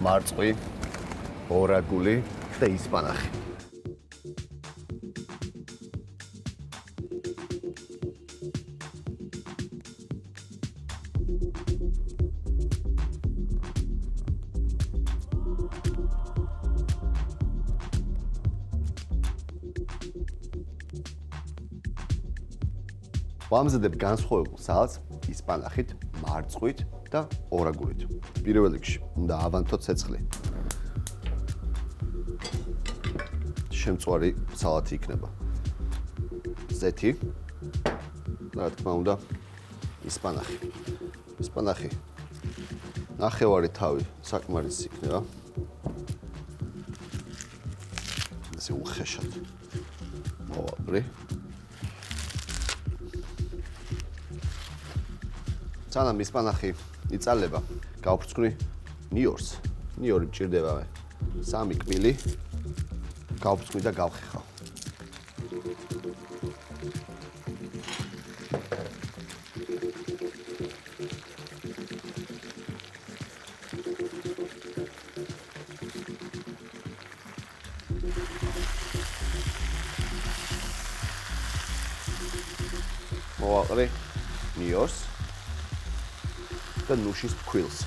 მარწყვი, ორაგული და ისპანახი. ვამზადებ განსხვავებულ სალატს ისპანახით, მარწყვით და ორაგულით. პირველ რიგში უნდა ავანთო ცეცხლი. შემწვარი სალატი იქნება. ზეთი და რა თქმა უნდა ისპანახი. ისპანახი ნახევარი თავი საკმარისი იქნება. ესე უხეშად მოვაბრი. სანამ ისპანახი იწალება, გავფრთხვნი ნიორს. ნიორი მჭირდება მე. 3 კბილი გავფრთხვნი და გავხეხავ. მოვაყრე ნიორს და ნუშის ფქვილს.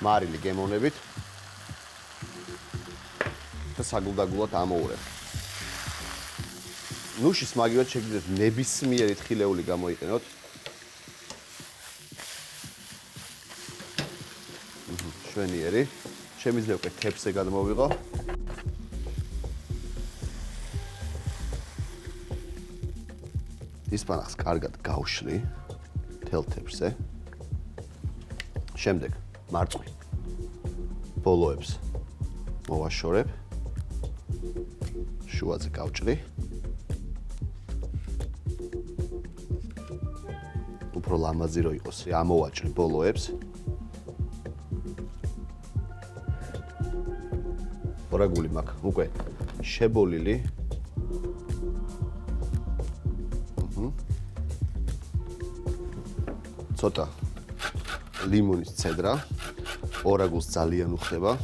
მარილი გემოვნებით და საგულდაგულად ამოურებ. ნუშის მაგივად შეგიძლიათ ნებისმიერი თხილეული გამოიყენოთ. შვენიერი. შემიძლია უკვე თეფსზე გადმოვიღო. ისპანახს კარგად გავშლი თელ თეფსზე. შემდეგ მარწყვი ბოლოებს მოვაშორებ. შუაზე გავჭრი. უფრო ლამაზი რო იყოს, ამოვაჭრი ბოლოებს. ორაგული მაქვს უკვე შებოლილი. ცოტა ლიმონის ცედრა, ორაგულს ძალიან უხდება.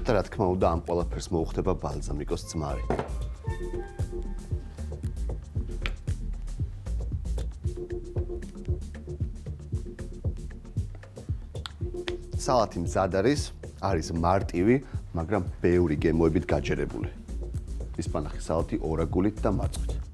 და რა თქმა უნდა, ამ ყველაფერს მოუხდება ბალზამიკოს ძმარი. სალატი მზად არის მარტივი, მაგრამ ბევრი გემოებით გაჯერებული. ისპანახის სალატი ორაგულით და მარწყვით.